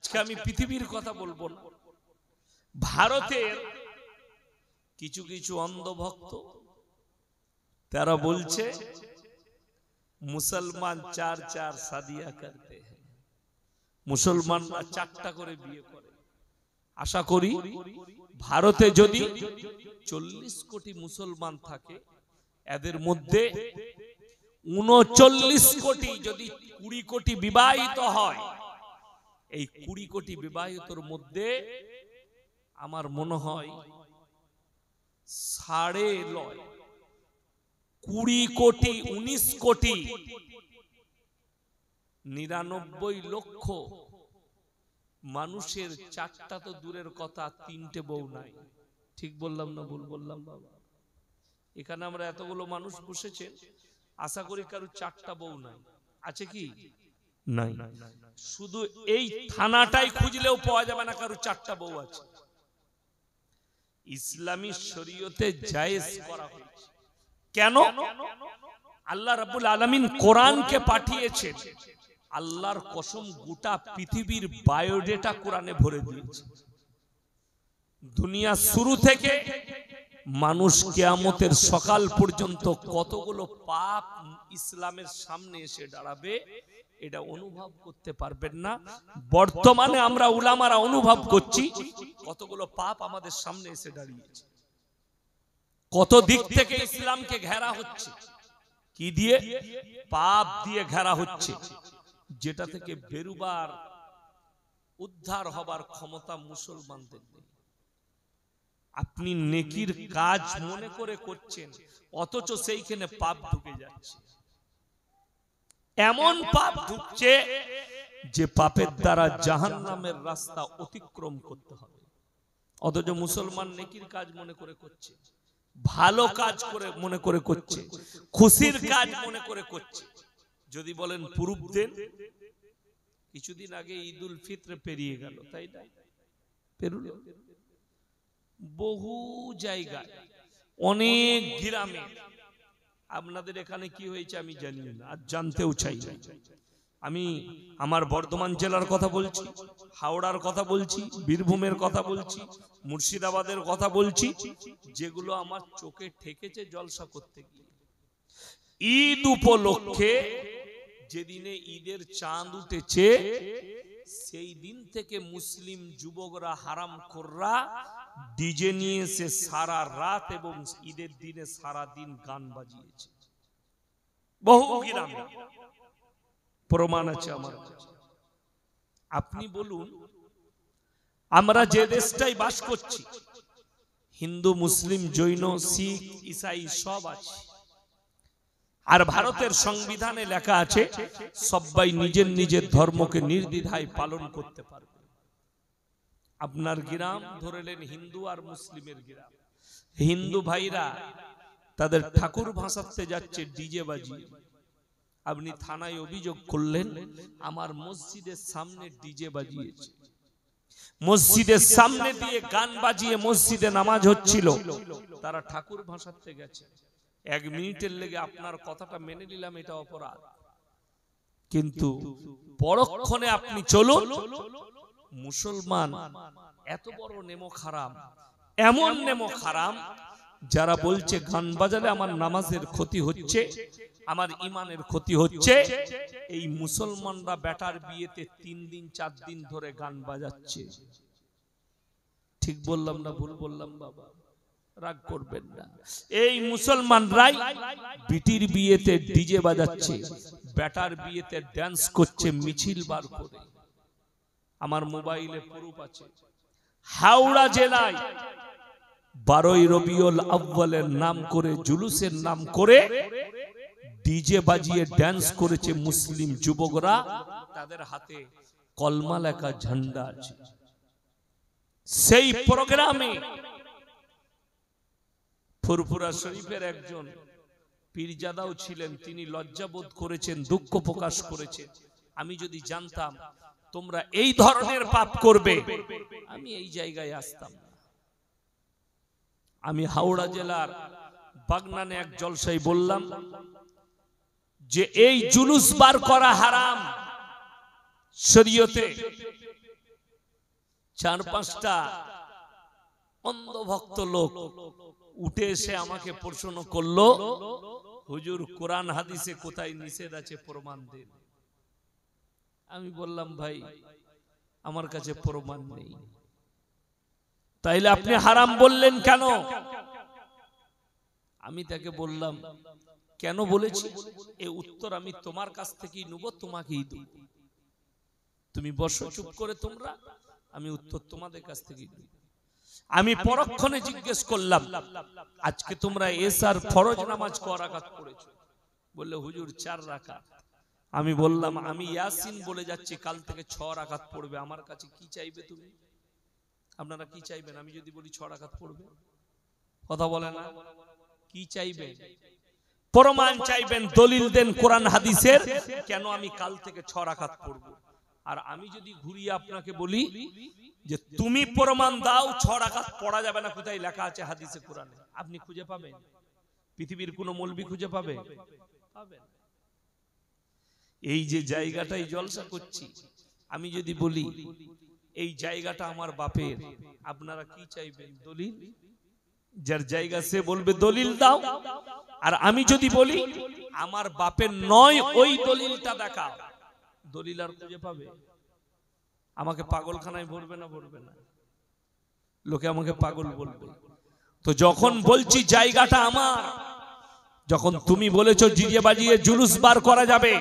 আজকে আমি পৃথিবীর কথা বলবো না, ভারতের কিছু কিছু অন্ধভক্ত তারা বলছে মুসলমান চার চার শাদিয়া করতে हैं, মুসলমানরা চারটা করে বিয়ে করে। আশা করি ভারতে যদি 40 কোটি মুসলমান থাকে, এদের মধ্যে 39 কোটি যদি 20 কোটি বিবাহিত হয়, এই 20 কোটি বিবাহিতর মধ্যে আমার মনে হয় 20 কোটি 19 কোটি 99 লক্ষ মানুষের চারটা তো দূরের কথা, 3টে বউ নাই। ঠিক বললাম না ভুল বললাম বাবা? এখানে আমরা এতগুলো মানুষ বসেছে, আশা করি কারো চারটা বউ নাই। আছে কি? নাই। শুধু এই থানাটাই খুঁজলেও পাওয়া যাবে না কারো চারটা বউ আছে। ইসলামী শরীয়তে জায়েজ করা হয়েছে। কেন? আল্লাহ রাব্বুল আলামিন কোরআনকে পাঠিয়েছেন। আল্লাহর কসম, গোটা পৃথিবীর বায়োডেটা কোরআনে ভরে দিয়েছে। দুনিয়া শুরু থেকে মানুষ কিয়ামতের সকাল পর্যন্ত কতগুলো পাপ ইসলামের সামনে এসে দাঁড়াবে এটা অনুভব করতে পারবেন না। বর্তমানে আমরা উলামারা অনুভব করছি কতগুলো পাপ আমাদের সামনে এসে দাঁড়িয়েছে, কত দিক থেকে ইসলামকে ঘেরা হচ্ছে। কি দিয়ে? পাপ দিয়ে ঘেরা হচ্ছে, যেটা থেকে বেরুবার উদ্ধার হবার ক্ষমতা মুসলমানদের নেই। আপনি নেকির কাজ মনে করে করছেন, অথচ সেইখানে পাপ ঢুকে যাচ্ছে। এমন পাপ ঢুকছে যে পাপের দ্বারা জাহান্নামের রাস্তা অতিক্রম করতে হবে, অথচ মুসলমান নেকির কাজ মনে করে করছে, ভালো কাজ করে মনে করে করছে, খুশির কাজ মনে করে করছে। যদি বলেন প্রুফ দেন, কিছুদিন আগে ঈদ উল ফিত্র পেরিয়ে গেল, তাই না? পেরুল বহু জায়গায়, অনেক গ্রামে। আপনাদের এখানে কি হয়েছে আমি জানি না, আর জানতেও চাই না। আমি আমার বর্ধমান জেলার কথা বলছি, হাওড়ার কথা বলছি, বীরভূমের কথা বলছি, মুর্শিদাবাদের কথা বলছি, যেগুলো আমার চোখে ঠেকেছে জলসা করতে গিয়ে। ঈদ উপলক্ষে যেদিনে ঈদের চাঁদ উঠেছে, সেই দিন থেকে মুসলিম যুবকরা, হারামখোররা ডিজে নিয়ে এসে সারা রাত এবং ঈদের দিনে সারা দিন গান বাজিয়েছে। বহু গ্রামে প্রমাণ আছে আমার কাছে। আপনি বলুন, আমরা যে দেশটাই বাস করছি, হিন্দু, মুসলিম, জৈন, শিখ, ঈসাই সব আছে। আর ভারতের সংবিধানে লেখা আছে সবাই নিজের নিজের ধর্মকে নির্দ্বিধায় পালন করতে পারবে। আপনার গ্রাম ধরেলেন হিন্দু আর মুসলিমের গ্রাম, হিন্দু ভাইরা তাদের ঠাকুর ভাসাতে যাচ্ছে ডিজে বাজিয়ে। আপনি থানায় অভিযোগ করলেন আমার মসজিদের সামনে ডিজে বাজিয়েছে, মসজিদের সামনে দিয়ে গান বাজিয়ে মসজিদে নামাজ হচ্ছিল, তারা ঠাকুর ভাসাতে গেছে। 1 মিনিটের লেগে আপনার কথাটা মেনে নিলাম, এটা অপরাধ। কিন্তু পরক্ষণে আপনি চলুন, মুসলমান এত বড় নেমো খারাম, এমন নেমো খারাম যারা বলছে গান বাজালে আমার নামাজের ক্ষতি হচ্ছে, আমার ইমানের ক্ষতি হচ্ছে। এই মুসলমানরা বেটার বিয়েতে 3 দিন 4 দিন ধরে গান বাজাচ্ছে। ঠিক বললাম না ভুল বললাম বাবা? রাগ করবেন না। এই মুসলমানরাই বিটির বিয়েতে ডিজে বাজাচ্ছে, বেটার বিয়েতে ড্যান্স করছে মিছিল বার করে। আমার মোবাইলে প্রুফ আছে। হাওড়া জেলায় 12ই রবিউল আউয়ালের নাম করে, জুলুসের নাম করে ডিজে বাজিয়ে ড্যান্স করেছে মুসলিম যুবকরা, তাদের হাতে কলমা লেখা ঝান্ডা আছে। সেই প্রোগ্রামে ফুরফুরা শরীফের একজন পীরজাদাও ছিলেন, তিনি লজ্জাবোধ করেছেন, দুঃখ প্রকাশ করেছেন। আমি যদি জানতাম তোমরা এই ধরনের পাপ করবে, আমি এই জায়গায় আসতাম না। আমি হাওড়া জেলার বাগনানে এক জলসায় বললাম যে এই জুলুস বার করা হারাম শরীয়তে, 4-5টা অন্ধভক্ত লোক উঠে এসে আমাকে প্রশ্ন করলো, হুজুর কোরআন হাদিসে কোথায় নিষেধ আছে প্রমাণ দেন। আমি বললাম ভাই আমার কাছে প্রমাণ নেই। তাইলে আপনি হারাম বললেন কেন? আমি তাকে বললাম কেন বলেছি এই উত্তর আমি তোমার কাছ থেকেই নেব, তোমাকেই দেব। তুমি বসো চুপ করে তোমরা, আমি উত্তর তোমাদের কাছ থেকেই নেব। আমি পরক্ষণে জিজ্ঞেস করলাম, আজকে তোমরা এশার ফরজ নামাজ ক রাকাত পড়েছো? বললে হুজুর 4 রাকাত। আমি বললাম আমি ইয়াসিন বলে যাচ্ছি, কাল থেকে 6 রাকাত পড়বে। আমার কাছে কি চাইবে তুমি? আপনারা কি চাইবেন? আমি যদি বলি 6 রাকাত পড়বে, কথা বলে না, কি চাইবেন? প্রমাণ চাইবেন, দলিল দেন কোরআন হাদিসের, কেন আমি কাল থেকে 6 রাকাত পড়ব। আর আমি যদি ঘুরিয়ে আপনাকে বলি যে তুমি প্রমাণ দাও 6 রাকাত পড়া যাবে না, কোথায় লেখা আছে হাদিসে কোরআনে? আপনি খুঁজে পাবেন? পৃথিবীর কোন মৌলবি খুঁজে পাবে? পাবেন। এই যে জায়গাটাই জলসা করছি, আমি যদি বলি এই জায়গাটা আমার বাপের, আপনারা কি চাইবেন? দলিল। যার জায়গা সে বলবে দলিল দাও। আর আমি যদি বলি আমার বাপের নয়, ওই দলিলটা দেখাও, দলিল আর খুঁজে পাবে? আমাকে পাগলখানায় ভরবে না? ভরবে না? লোকে আমাকে পাগল বলবে। তো যখন বলছি জায়গাটা আমার, যখন তুমি বলেছো ডিজে বাজিয়ে জুলুস বার করা যাবে,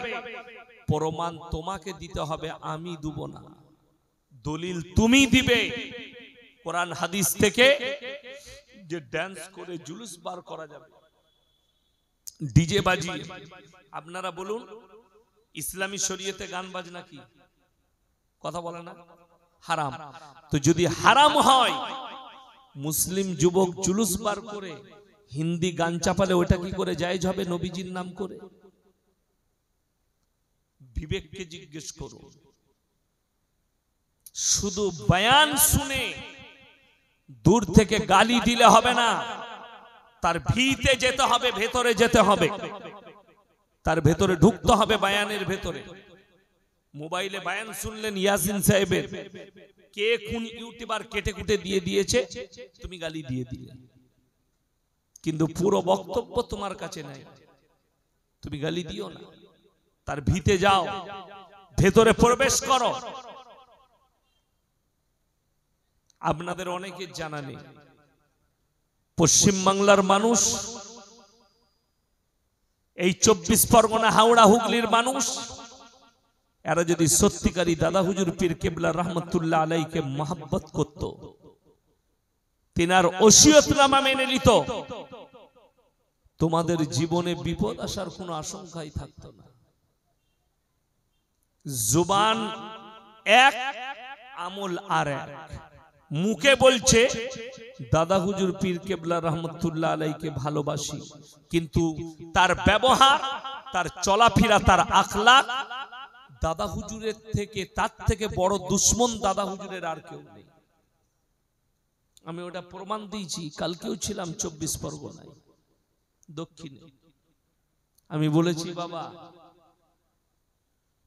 প্রমাণ তোমাকে দিতে হবে, আমি দেব না। দলিল তুমি দিবে কোরআন হাদিস থেকে যে ড্যান্স করে জুলুস বার করা যাবে, ডিজে বাজিয়ে। আপনারা বলুন ইসলামী শরীয়তে গান বাজনা কি? কথা বলে না? হারাম। তো যদি হারাম হয়, মুসলিম যুবক জুলুস বার করে হিন্দি গান চাপালে ওটা কি করে জায়েজ হবে নবীজির নাম করে? বিবেককে জিজ্ঞেস করুন। শুধু বয়ান শুনে দূর থেকে গালি দিলে হবে না, তার ভিতে যেতে হবে, ভেতরে যেতে হবে, তার ভেতরে ঢুকতে হবে, বয়ানের ভেতরে। মোবাইলে বয়ান শুনলেন ইয়াসিন সাহেবের, কে কোন ইউটিউবার কেটে কুটে দিয়ে দিয়েছে, তুমি গালি দিয়ে দিলে, কিন্তু পুরো বক্তব্য তোমার কাছে নাই, তুমি গালি দিও না। তার ভিতে যাও, ভেতরে প্রবেশ করো। আপনাদের অনেকে জানা নেই, পশ্চিম বাংলার মানুষ, এই 24 পরগনা, হাওড়া, হুগলির মানুষ, এরা যদি সত্যিকারী দাদা হুজুর পীর কেবলা রহমতুল্লাহ আলাইকে মহব্বত করত, তিনার ওসিয়তনামা মেনে নিত, তোমাদের জীবনে বিপদ আসার কোনো আশঙ্কাই থাকতো না। জুবান এক, আমল আর এক। মুখে বলছে দাদা হুজুর পীর কেবলা রহমতুল্লাহ আলাইকে ভালোবাসি, কিন্তু তার ব্যবহার, তার চলাফেরা, তার আখলাক দাদা হুজুরের থেকে, তার থেকে বড় দুশ্মন দাদা হুজুরের আর কেউ নেই। আমি ওটা প্রমাণ দিয়েছি, কালকেও ছিলাম 24 পরগনায় দক্ষিণে। আমি বলেছি বাবা,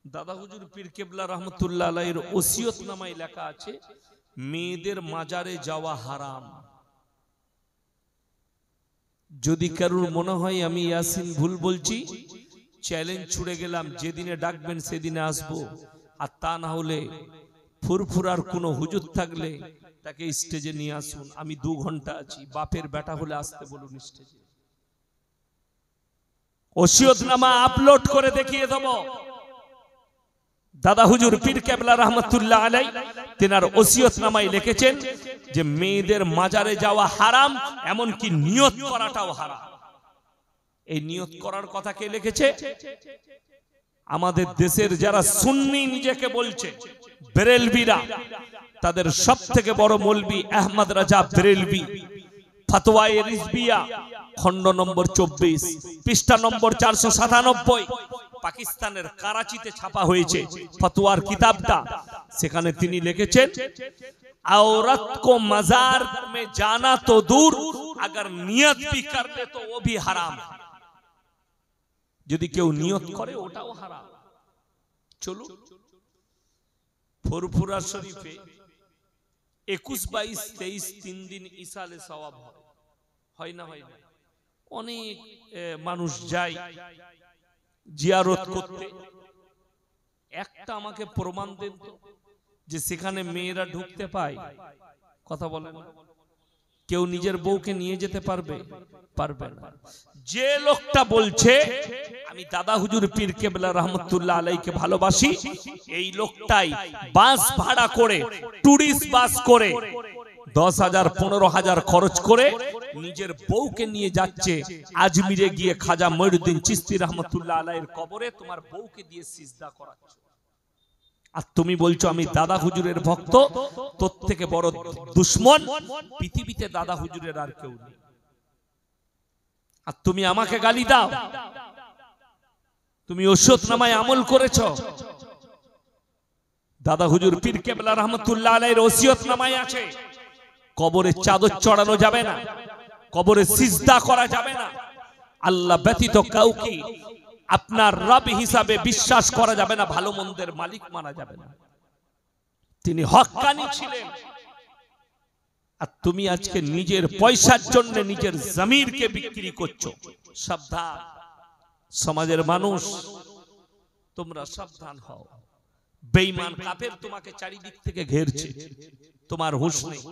দাদা হুজুর পীর কেবলা রহমতুল্লাহ আলাইহির ওসিয়তনামায় লেখা আছে মেয়েদের মাজারে যাওয়া হারাম। যদি কারোর মনে হয় আমি ইয়াসিন ভুল বলছি, চ্যালেঞ্জ ছুড়ে গেলাম, যেদিনে ডাকবেন সেদিনে আসবো। আর তা না হলে ফুরফুরার কোনো হুজুর থাকলে তাকে স্টেজে নিয়ে আসুন, আমি 2 ঘন্টা আছি। বাপের বেটা হলে আসতে বলুন স্টেজে, ওসিয়তনামা আপলোড করে দেখিয়ে দেব। দাদা হুজুর পীর কেবলা রহমতুল্লাহ আলাই তেনার ওসিয়তনামায় লিখেছেন যে মেয়েদের মাজারে যাওয়া হারাম, এমনকি নিয়ত করাটাও হারাম। এই নিয়ত করার কথা কে লিখেছে? আমাদের দেশের যারা সুন্নি নিজেকে বলছে, বেরেলভিরা, তাদের সবথেকে বড় মৌলবি আহমদ রাজা বেরেলভি, ফতোয়ায়ে রিজবিয়া, খণ্ড নম্বর 24, পৃষ্ঠা নম্বর 497, পাকিস্তানের করাচিতে ছাপা হয়েছে ফতোয়ার কিতাবটা। সেখানে তিনি লিখেছেন, औरत को मजार में जाना तो दूर, अगर नियत भी कर ले तो वो भी हराम है। যদি কেউ নিয়ত করে ওটাও হারাম। চলুন ফুরফুরা শরীফে 21, 22, 23 3 দিন ইসালে সওয়াব হয় না হয় না? অনেক মানুষ যায় জিয়ারত করতে। একটা আমাকে প্রমাণ দেন তো যে সেখানে মেয়েরা ঢুকতে পায়? কথা বলেন। কেউ নিজের বউকে নিয়ে যেতে পারবে? পারবে না। যে লোকটা বলছে আমি দাদা হুজুর পীর কেবলা রহমতুল্লাহ আলাইকে ভালোবাসি, এই লোকটাই বাস ভাড়া করে, টুরিস্ট বাস করে 10,000 15,000 খরচ করে নিজের বউকে নিয়ে যাচ্ছে আজমিরে গিয়ে খাজা মঈনুদ্দিন চিশতি রহমতুল্লাহ আলাইহির কবরে তোমার বউকে দিয়ে সিজদা করাচ্ছ। আর তুমি বলছো আমি দাদা হুজুরের ভক্ত। তোর থেকে বড় দুশমন পৃথিবীতে দাদা হুজুরের আর কেউ নেই। আর তুমি আমাকে গালি দাও। তুমি ওসিয়তনামায় আমল করেছো? দাদা হুজুর পীর কেবলা রহমতুল্লাহ আলাইহির ওসিয়তনামায় আছে কবরে চাদর চড়ানো যাবে না, কবরে সিজদা করা যাবে না, আল্লাহ ব্যতীত কাউকে আপনার রব হিসাবে বিশ্বাস করা যাবে না, ভালো মন্দের মালিক মানা যাবে না। তিনি হক্কানি ছিলেন। আর তুমি আজকে নিজের পয়সার জন্য নিজের জমিরকে বিক্রি করছো। সাবধান সমাজের মানুষ, তোমরা সাবধান হও। বেঈমান কাফের তোমাকে চারিদিক থেকে ঘেরছে, তোমার হুঁশ নেই।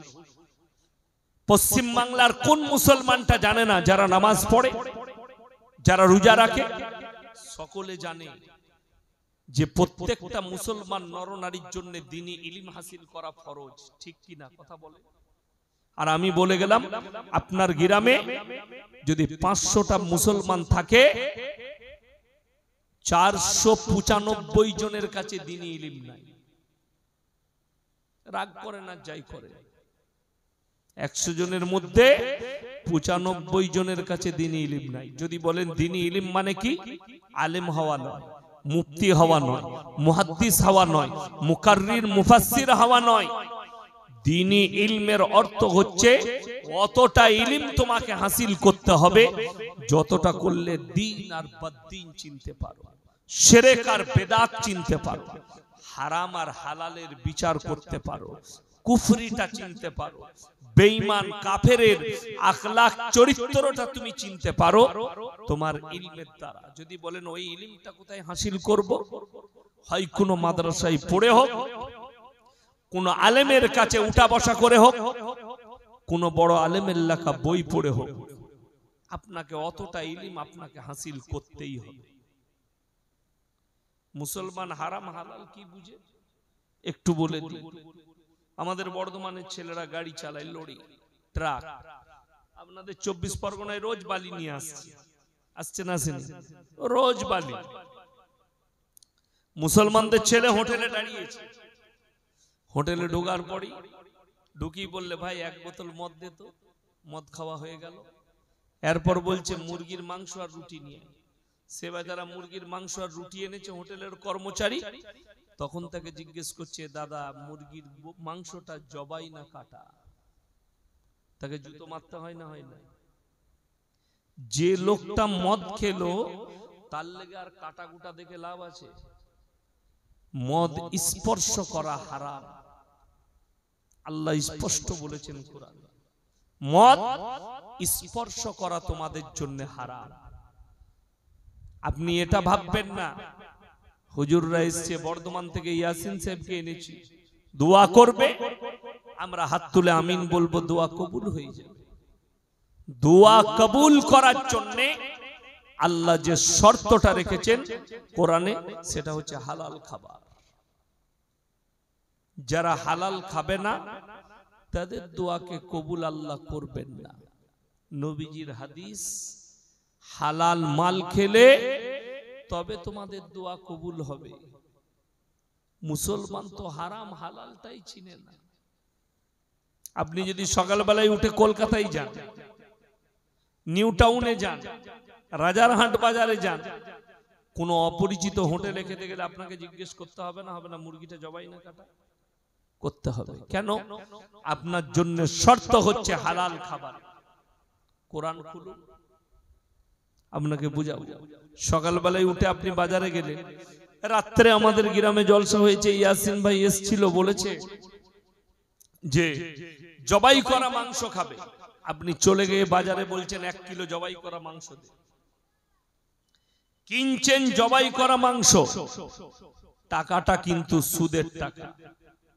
পশ্চিম বাংলার কোন মুসলমানটা জানে না যারা নামাজ পড়ে, যারা রোজা রাখে? সকলে জানে যে প্রত্যেকটা মুসলমান নরনারীর জন্য দ্বীনি ইলম হাসিল করা ফরজ। ঠিক কি না? কথা বলে। আর আমি বলে গেলাম আপনার গ্রামে যদি 500টা মুসলমান থাকে, 495 জনের কাছে দ্বীনি ইলম নাই। রাগ করে না যাই করে, 100 জনের মধ্যে 95 জনের কাছে দ্বীনি ইলম নাই। যদি বলেন দ্বীনি ইলম মানে কি? আলেম হওয়া নয়, মুফতি হওয়া নয়, মুহাদ্দিস হওয়া নয়, মুকাররির মুফাসসির হওয়া নয়। দ্বীনি ইলমের অর্থ হচ্ছে অতটা ইলম তোমাকে হাসিল করতে হবে যতটা করলে দ্বীন আর বদ্দীন চিনতে পারো, শিরক আর বেদাত চিনতে পারো, হারাম আর হালালের বিচার করতে পারো, কুফরিটা চিনতে পারো, বেঈমান কাফেরের আখলাক চরিত্রটা তুমি চিনতে পারো তোমার ইলমের দ্বারা। যদি বলেন ওই ইলমটা কোথায় হাসিল করব? হয় কোনো মাদ্রাসায় পড়ে হোক, কোন আলেমের কাছে উঠা বসা করে হোক, কোন বড় আলেমের লেখা বই পড়ে হোক, আপনাকে অতটা ইলম আপনাকে হাসিল করতেই হবে। মুসলমান হারাম হালাল কি বুঝে একটু বলে দিই। আমাদের বর্ধমানের ছেলেরা গাড়ি চালায়, লরি, ট্রাক। আপনাদের 24 পরগনায় রোজ বালি নিয়ে আসছে না আসেনি? রোজ বালি। মুসলমানদের ছেলে হোটেলে দাঁড়িয়েছে, হোটেলে ঢোকার পরই ঢুকি বললে ভাই 1 বোতল মদ দে তো। মদ খাওয়া হয়ে গেল। এরপর বলছে মুরগির মাংস আর রুটি নিয়ে। সে বেচারা মুরগির মাংস আর রুটি এনেছে হোটেলের কর্মচারী। তখন তাকে জিজ্ঞেস করছে দাদা মুরগির মাংসটা জবাই না কাটা? তাকে জুতো মারতে হয় না হয় না? যে লোকটা মদ খেলো তার লেগে আর কাটা কুটা দেখে লাভ আছে? মদ স্পর্শ করা হারাম। আল্লাহ স্পষ্ট বলেছেন কোরআনে, মদ স্পর্শ করা তোমাদের জন্য হারাম। আপনি এটা ভাববেন না হুজুররা এসছে বর্ধমান থেকে ইয়াসিন সাহেবকে এনেছি, দোয়া করবে, আমরা হাত তুলে আমিন বলবো, দোয়া কবুল হয়ে যাবে। দোয়া কবুল করার জন্য আল্লাহ যে শর্তটা রেখেছেন কোরআনে, সেটা হচ্ছে হালাল খাবার। যারা হালাল খাবে না তাদের দোয়াকে কবুল আল্লাহ করবেন না। নবীজির হাদিস, হালাল মাল খেলে তবে তোমাদের দোয়া কবুল হবে। মুসলমান তো হারাম হালালটাই চিনে না। আপনি যদি সকালবেলায় উঠে কলকাতায় যান, নিউ টাউনে যান, রাজারহাট বাজারে যান, কোন অপরিচিত হোটেলে খেতে গেলে আপনাকে জিজ্ঞেস করতে হবে না হবে না মুরগিটা জবাই না কাটা? করতে হবে। কেন? আপনার জন্য শর্ত হচ্ছে হালাল খাবার। কোরআন খুলুন, আপনাকে বুঝাবো। সকালবেলায় উঠে আপনি বাজারে গেলেন, রাত্রে আমাদের গ্রামে জলসা হয়েছে, ইয়াসিন ভাই এসেছিল, বলেছে যে জবাই করা মাংস খাবে, আপনি চলে গিয়ে বাজারে বলছেন 1 কিলো জবাই করা মাংস দে, কিনছেন জবাই করা মাংস, টাকাটা কিন্তু সুদের টাকা,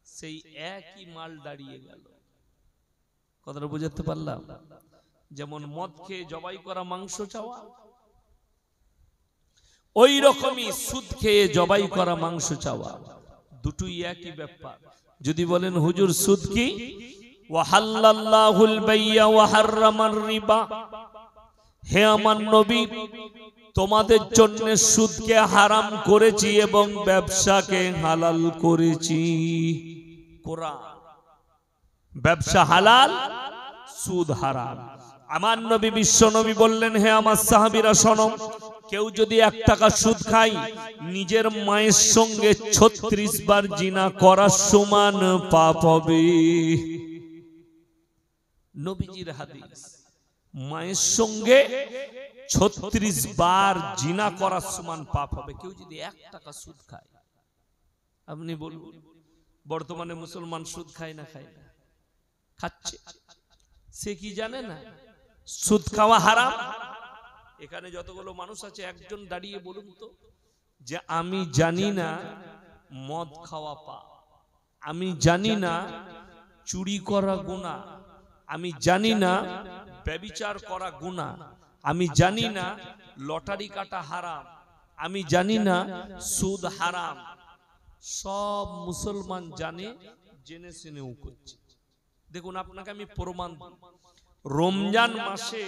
সেই একই মাল দাঁড়িয়ে গেল। কথাটা বুঝতে পারলাম? যেমন মদ খেয়ে জবাই করা মাংস চাওয়া, ওই রকমই সুদ খেয়ে জবাই করা মাংস চাওয়া, দুটোই একই ব্যাপার। যদি বলেন হুজুর সুদ কি? ওয়াহাল্লাল্লাহুল বাইয়া ওয়া হাররামার রিবা, হে আমার নবী তোমাদের জন্য সুদকে হারাম করেছি এবং ব্যবসাকে হালাল করেছি। কোরআন, ব্যবসা হালাল, সুদ হারাম। আমার নবী বিশ্ব নবী বললেন, হে আমার সাহাবীরা শোনো, কেউ যদি 1 টাকা সুদ খায় নিজের মায়ের সঙ্গে 36 বার জিনা করার সমান পাপ হবে। নবীজির হাদিস, মায়ের সঙ্গে 36 বার জিনা করার সমান পাপ হবে কেউ যদি 1 টাকা সুদ খায়। আপনি বলুন বর্তমানে মুসলমান সুদ খায় না? খায় না, খাচ্ছে। সে কি জানে না সুদ খাওয়া হারাম? এখানে যতগুলো মানুষ আছে একজন দাঁড়িয়ে বলুন তো যে আমি জানি না মদ খাওয়া পাপ, আমি জানি না চুরি করা গুনাহ, আমি জানি না ব্যভিচার করা গুনাহ, আমি জানি না লটারি কাটা হারাম, আমি জানি না সুদ হারাম। সব মুসলমান জানে, জেনে শুনেও করছে। দেখুন আপনাকে আমি প্রমাণ দিই, রমজান মাসে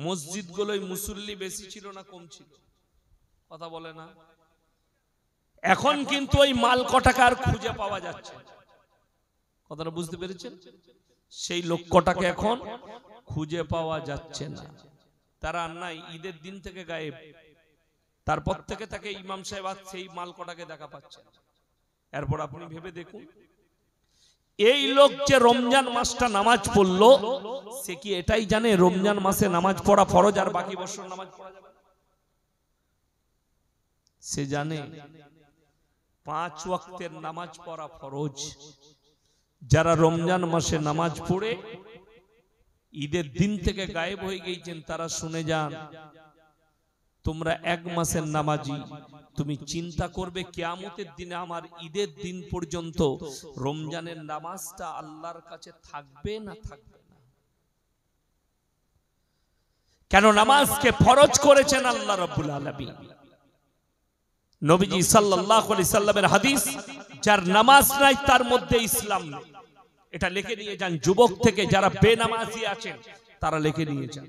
মসজিদগুলোয় মুসল্লি বেশি ছিল না কম ছিল? কথা বলে না। এখন কিন্তু ওই মাল কটাকে আর খুঁজে পাওয়া যাচ্ছে। কথাটা বুঝতে পেরেছেন? সেই লক্ষ্যটাকে এখন খুঁজে পাওয়া যাচ্ছে না, তারা নাই, ঈদের দিন থেকে গায়েব। তারপর থেকে তাকে ইমাম সাহেব সেই মাল কটাকে দেখা পাচ্ছে। এরপর আপনি ভেবে দেখুন, এই লোক যে রমজান মাসটা নামাজ পড়লো, সে কি এটাই জানে রমজান মাসে নামাজ পড়া ফরজ আর বাকি বছর নামাজ পড়া যাবে? সে জানে 5 ওয়াক্তের নামাজ পড়া ফরজ। যারা রমজান মাসে নামাজ পড়ে ঈদের দিন থেকে গায়েব হয়ে গিয়েছেন, তারা শুনে যান, তোমরা 1 মাসের নামাজি, তুমি চিন্তা করবে কিয়ামতের দিনে আমার ঈদের দিন পর্যন্ত রমজানের নামাজটা আল্লাহর কাছে থাকবে না থাকবে না। কেন নামাজকে ফরজ করেছেন আল্লাহ রাব্বুল আলামিন। নবীজি সাল্লাল্লাহু আলাইহি সাল্লামের হাদিস, যার নামাজ নাই তার মধ্যে ইসলাম নেই। এটা লিখে নিয়ে যান, যুবক থেকে যারা বেনামাজি আছেন তারা লিখে নিয়ে যান,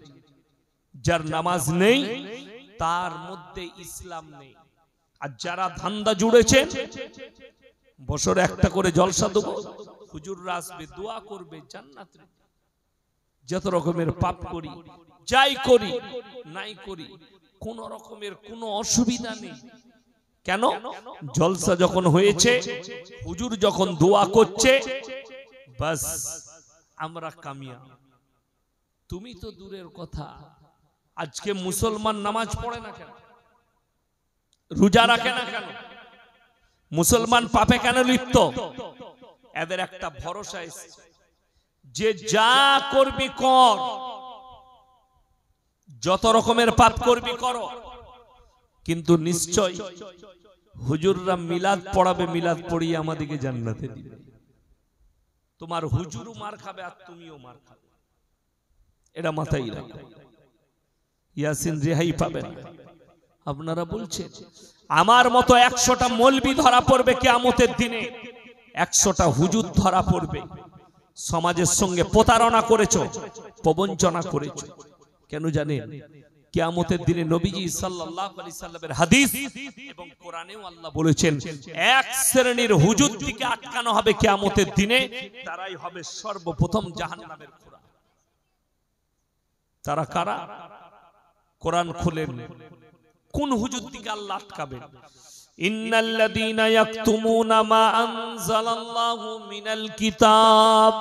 যার নামাজ নেই তার মধ্যে ইসলাম নেই। আর যারা ধান্দা জুড়েছে, বছরে একটা করে জলসা দেবো, হুজুররা আসবে, দোয়া করবে, জান্নাত, যত রকমের পাপ করি, যাই করি নাই করি, কোন রকমের কোনো অসুবিধা নেই। কেন? জলসা যখন হয়েছে, হুজুর যখন দোয়া করছে, বাস আমরা কামিয়াব। তুমি তো দূরের কথা, আজকে মুসলমান নামাজ পড়ে না কেন? রোজা রাখে না কেন? মুসলমান পাপে কেন লিপ্ত? এদের একটা ভরসা এসেছে যে যা করবি কর, যত রকমের পাপ করবি করো, কিন্তু নিশ্চয় হুজুররা মিলাদ পড়াবে, মিলাদ পড়িয়ে আমাদেরকে জান্নাতে দিবে। তোমার হুজুরও মার খাবে আর তুমিও মার খাবে, এটা মাথায় রাখো। ইয়াসিন রেহাই পাবে না। আপনারা বলছেন আমার মতো 100টা মৌলবি ধরা পড়বে কিয়ামতের দিনে, 100টা হুজুর ধরা পড়বে। সমাজের সঙ্গে প্রতারণা করেছো, প্রবঞ্চনা করেছো। কেন জানেন? কিয়ামতের দিনে নবীজি সাল্লাল্লাহু আলাইহি সাল্লামের হাদিস এবং কোরআনেও আল্লাহ বলেছেন, এক শ্রেণীর হুজুর দিকে আটকানো হবে কিয়ামতের দিনে, তারাই হবে সর্বপ্রথম জাহান্নামের খোরা। তারা কারা? কোরআন খুলেন, কোন হুজুর দিকে আল্লাহ আটকাবেন? ইন্নাল্লাযীনা ইয়াকতুমুনা মা আনজালাল্লাহু মিনাল কিতাব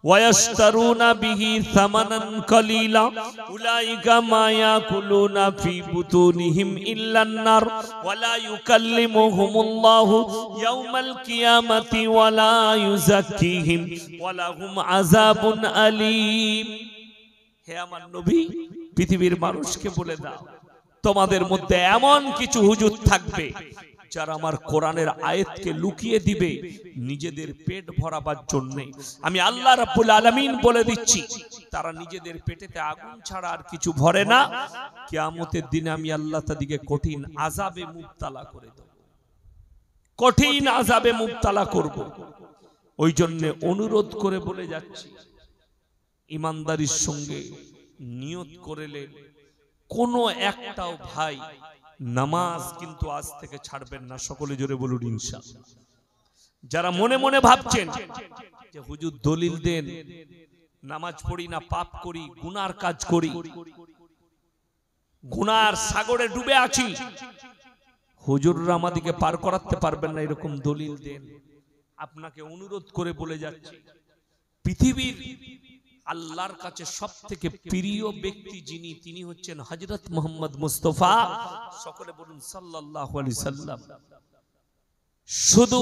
ويشترون به ثمنا قليلا أولئك ما يأكلون في بطونهم إلا النار ولا يكلمهم الله يوم القيامة ولا يزكيهم ولهم عذاب أليم হে আমার নবী পৃথিবীর মানুষকে বলে দাও তোমাদের মধ্যে এমন কিছু হুজুর থাকবে যারা আমার কোরআনের আয়াতকে লুকিয়ে দিবে নিজেদের পেট ভরাবার জন্য। আমি আল্লাহ রাব্বুল আলামিন বলে দিচ্ছি তারা নিজেদের পেটেতে আগুন ছাড়া আর কিছু ভরে না। কিয়ামতের দিনে আমি আল্লাহ তাদেরকে কঠিন আযাবে মুবতালা করে দেব, কঠিন আযাবে মুবতালা করব। ওই জন্য অনুরোধ করে বলে যাচ্ছি ইমানদারির সঙ্গে নিয়ত করেলে কোনো একটাও ভাই নামাজ কিন্তু আজ থেকে ছাড়বেন না। সকলে জোরে বলুন ইনশাআল্লাহ। যারা মনে মনে ভাবছেন যে হুজুর দলিল দেন, নামাজ পড়ি না, পাপ করি, গুনার কাজ করি, গুনার সাগরে ডুবে আছি, হুজুররা আমাদেরকে পার করাতে পারবেন না, এরকম দলিল দেন। আপনাকে অনুরোধ করে বলে যাচ্ছি পৃথিবীর আল্লাহর কাছে সবথেকে প্রিয় ব্যক্তি যিনি, তিনি হচ্ছেন হযরত মুহাম্মদ মুস্তাফা, সকলে বলুন সাল্লাল্লাহু আলাইহি সাল্লাম। শুধু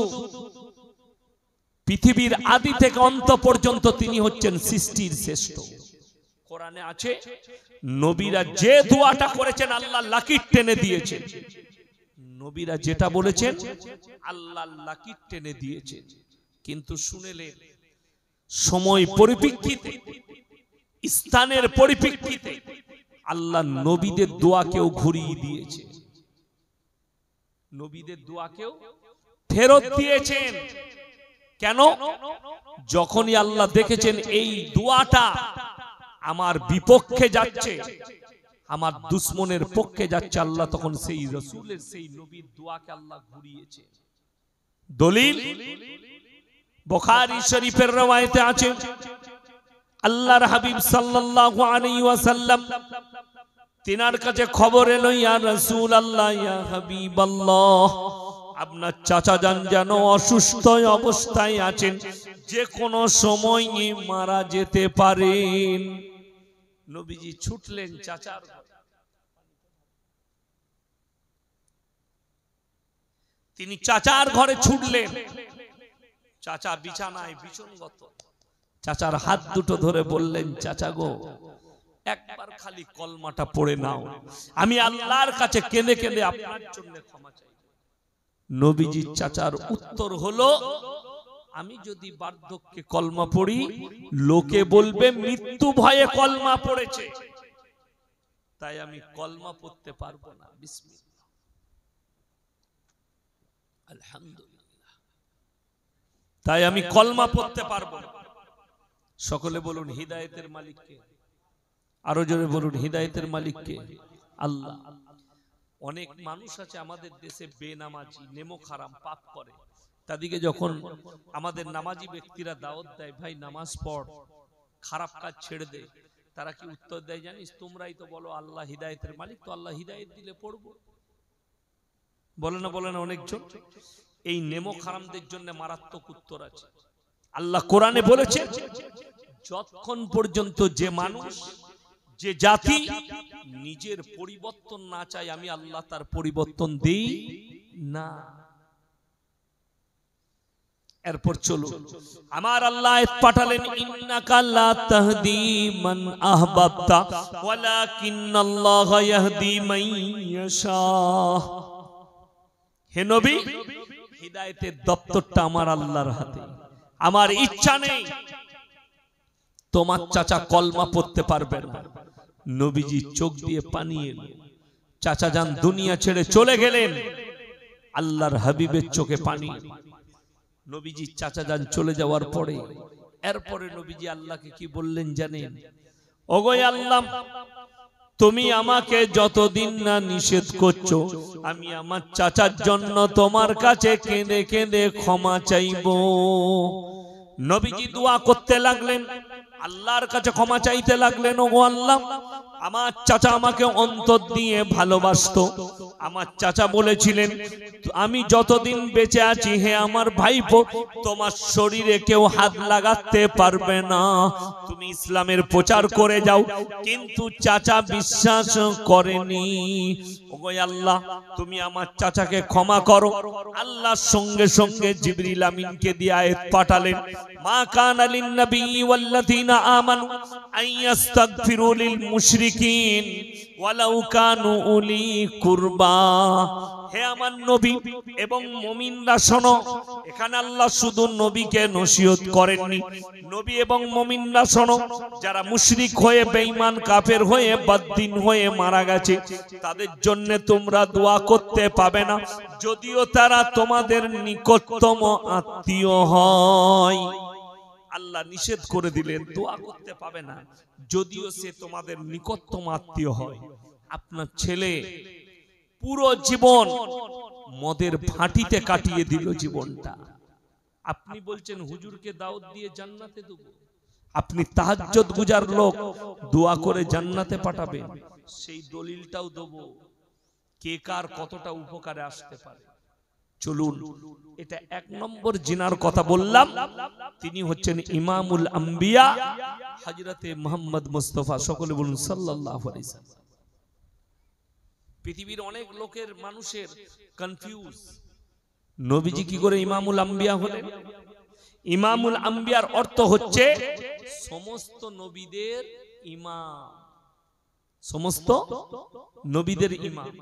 পৃথিবীর আদি থেকে অন্ত পর্যন্ত তিনি হচ্ছেন সৃষ্টির শ্রেষ্ঠ। কোরআনে আছে নবীরা যে দোয়াটা করেছেন আল্লাহ লাকির টেনে দিয়েছেন, নবীরা যেটা বলেছেন আল্লাহ লাকির টেনে দিয়েছেন। কিন্তু শুনেলেন সময় পরিপ্রেক্ষিতে, স্থানের পরিপ্রেক্ষিতে আল্লাহ নবীদের দোয়াকেও ঘুরিয়ে দিয়েছে, নবীদের দোয়াকেও ফেরত দিয়েছেন। কেন? যখনই আল্লাহ দেখেছেন এই দোয়াটা আমার বিপক্ষে যাচ্ছে, আমার দুশ্মনের পক্ষে যাচ্ছে, আল্লাহ তখন সেই রাসূলের সেই নবীর দোয়াকে আল্লাহ ঘুরিয়েছে। দলিল বুখারী শরীফের রওয়ায়েতে আছে আল্লাহর হাবিব সাল্লাল্লাহু আলাইহি ওয়াসাল্লাম তিনার কাছে খবর এলো, ইয়া রাসূলুল্লাহ, ইয়া হাবিবাল্লাহ, আপনার চাচা যান যেন অসুস্থ অবস্থায় আছেন, যে কোনো সময় মারা যেতে পারেন। নবীজি ছুটলেন চাচার, তিনি চাচার ঘরে ছুটলেন। চাচা বিছানায় বিছনগত, চাচার হাত দুটো ধরে বললেন, চাচা গো একবার খালি কলমাটা পড়ে নাও, আমি আল্লাহর কাছে কেঁদে কেঁদে আপনার জন্য ক্ষমা চাই। নবীজি চাচার উত্তর হলো, আমি যদি বার্ধক্যে কলমা পড়ি লোকে বলবে মৃত্যু ভয়ে কলমা পড়েছে, তাই আমি কলমা পড়তে পারবো না। বিসমিল্লাহ, আলহামদুলিল্লাহ, তাই আমি কলমা পড়তে পারবো না। সকলে বলুন হিদায়েতের মালিক কে? আরো জোরে বলুন হিদায়েতের মালিক কে? আল্লাহ। অনেক মানুষ আছে আমাদের দেশে বেনামাজি, নেমক হারাম, পাপ করে। তাদেরকে যখন আমাদের নামাজি ব্যক্তিরা দাওয়াত দেয়, ভাই নামাজ পড়, খারাপ কাজ ছেড়ে দে, তারা কি উত্তর দেয় জানিস? তোমরাই তো বলো আল্লাহ হিদায়েতের মালিক, তো আল্লাহ হিদায়েত দিলে পড়বো। বলে না, বলে না অনেকজন। এই নেমক হারামদের জন্য মারাত্মক উত্তর আছে। আল্লাহ কোরআনে বলেছেন, যতক্ষণ পর্যন্ত যে মানুষ, যে জাতি নিজের পরিবর্তন না চায়, আমি আল্লাহ তার পরিবর্তন দেই না। এরপর চলো, আমার আল্লাহ পাঠালেন, ইন্নাকা লা তাহদি মান আহবাবতা ওয়ালাকিন্নাল্লাহা ইয়াহদি মান ইয়াশা। হে নবী, হিদায়েতের দপ্তরটা আমার আল্লাহর হাতে। আমার ইচ্ছা নেই তোমার চাচা কলমা পড়তে পারবে না। নবীজি চোখ দিয়ে পানি এলো। চাচা যান দুনিয়া ছেড়ে চলে গেলেন, আল্লাহর হাবিবের চোখে পানি। নবীজি চাচা যান চলে যাওয়ার পরে, এরপরে নবীজি আল্লাহকে কি বললেন জানেন? ওগো আল্লাহ, তুমি আমাকে যতদিন না নিষেধ করছো, আমি আমার চাচার জন্য তোমার কাছে কেঁদে কেঁদে ক্ষমা চাইবো। নবীজি দোয়া করতে লাগলেন, আল্লাহর কাছে ক্ষমা চাইতে লাগলেন। ওগো আল্লাহ, আমার চাচা আমাকে অন্তর দিয়ে ভালোবাসতো। আমার চাচা বলেছিলেন, আমি যতদিন বেঁচে আছি হে আমার ভাইপো, তোমার শরীরে কেউ হাত লাগাতে পারবে না, তুমি ইসলামের প্রচার করে যাও। কিন্তু চাচা বিশ্বাস করেনি। ওগো আল্লাহ, তুমি আমার চাচাকে ক্ষমা করো। আল্লাহ সঙ্গে সঙ্গে জিবরিল আমিনকে দিয়ে আয়াত পাঠালেন, মা কানা লিন নবী ওয়াল্লাযিনা আমানু আইয়াস্তাগফিরু লিল মুশরিকিন ওয়ালাউ কানু উলি কুরবা। হে আমার নবী এবং মুমিনরা শোনো, এখানে আল্লাহ শুধু নবীকে নসিহত করেননি, নবী এবং মুমিনরা শোনো, যারা মুশরিক হয়ে বেঈমান কাফের হয়ে বদ্দিন হয়ে মারা গেছে তাদের জন্য তোমরা দোয়া করতে পাবে না, যদিও তারা তোমাদের নিকটতম আত্মীয় হয়। আল্লাহ নিষেধ করে দিলেন, দোয়া করতে পাবে না যদিও সে তোমাদের নিকটতম আত্মীয় হয়। আপনার ছেলে পুরো জীবন মদের ভাটিতে কাটিয়ে দিল জীবনটা, আপনি বলছেন হুজুরকে দাওয়াত দিয়ে জান্নাতে দেব। আপনি তাহাজ্জুদ গুজার লোক, দোয়া করে জান্নাতে পাঠাবেন, সেই দলিলটাও দেব কে কার কতটা উপকারে আসতে পারে। চলুন, এটা এক নম্বর জিনার কথা বললাম। তিনি হচ্ছেন ইমামুল আম্বিয়া হযরতে মুহাম্মদ মুস্তাফা, সকলে বলুন সাল্লাল্লাহু আলাইহি ওয়াসাল্লাম। পৃথিবীর অনেক লোকের মানুষের কনফিউজ, নবীজি কি করে ইমামুল আম্বিয়া হলেন? ইমামুল আম্বিয়ার অর্থ হচ্ছে সমস্ত নবীদের ইমাম, সমস্ত নবীদের ইমাম।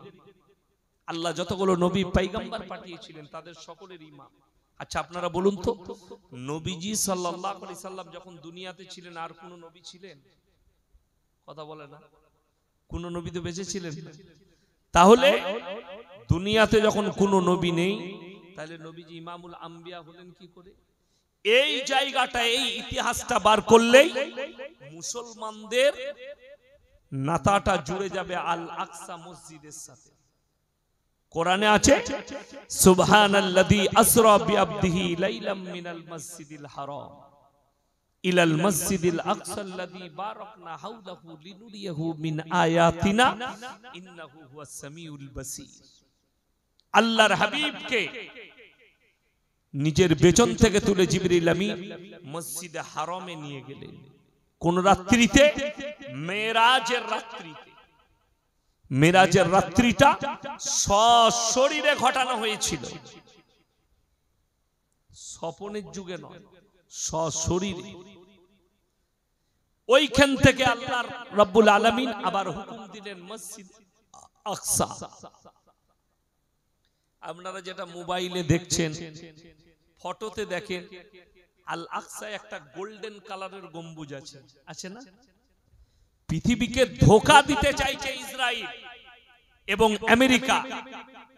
আল্লাহ যতগুলো নবী পয়গম্বর পাঠিয়েছিলেন তাদের সকলের ইমাম। আচ্ছা আপনারা বলুন তো, নবীজি সাল্লাল্লাহু আলাইহি সাল্লাম যখন দুনিয়াতে ছিলেন আর কোন নবী ছিলেন? কথা বলে না, কোন নবী তো বেঁচে ছিলেন না। তাহলে দুনিয়াতে যখন কোন নবী নেই, তাহলে নবীজি ইমামুল আম্বিয়া হলেন কি করে? এই জায়গাটা, এই ইতিহাসটা বার করলেই মুসলমানদের নাতাটা জুড়ে যাবে আল আকসা মসজিদের সাথে। কোরআনে আছে, সুবহানাল্লাযী আসরা বিআবদিহি লাইলাম মিনাল মাসজিদিল হারাম ইলাল মাসজিদিল আকসাল্লাযী বারাকনা হাওলাহু লিনুরিয়াহু মিন আয়াতিনা ইন্নাহু হুয়াস সামিউল বাসীর। আল্লাহর হাবিবকে নিজের পেছন থেকে তুলে জিবরিল আমিন মসজিদে হারামে নিয়ে গেলেন। কোন রাত্রিতে? মেরাজের রাত্রিতে। মেরাজের রাত্রিটা সশরীরে ঘটানো হয়েছিল, স্বপনের যুগে নয়, সশরীরে। ওইখান থেকে আল্লাহ রাব্বুল আলামিন আবার হুকুম দিলেন মসজিদ আকসা। আপনারা যেটা মোবাইলে দেখছেন, ফটোতে দেখেন, আল আকসা একটা গোল্ডেন কালারের গম্বুজ আছে, আছে না? পৃথিবীকে ধোঁকা দিতে চাইছে ইসরায়েল এবং আমেরিকা।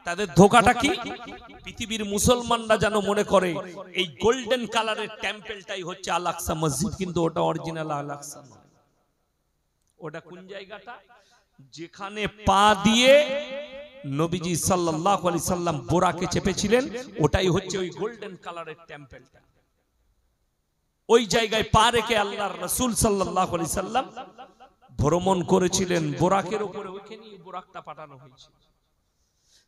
তাদের ধোঁকাটা কি? পৃথিবীর মুসলমানরা যেন মনে করে এই গোল্ডেন কালারের টেম্পলটাই হচ্ছে আল আকসা মসজিদ, কিন্তু ওটা অরিজিনাল আল আকসা নয়। ওটা কোন জায়গাটা? যেখানে পা দিয়ে নবীজি সাল্লাল্লাহু আলাইহি সাল্লাম বোরাকে চেপেছিলেন, ওটাই হচ্ছে ওই গোল্ডেন কালারের টেম্পলটা। ওই জায়গায় পা রেখে আল্লাহর রাসূল সাল্লাল্লাহু আলাইহি সাল্লাম ভ্রমণ করেছিলেন বোরাকের উপরে, ওইখানেই বোরাকটা পাঠানো হয়েছিল।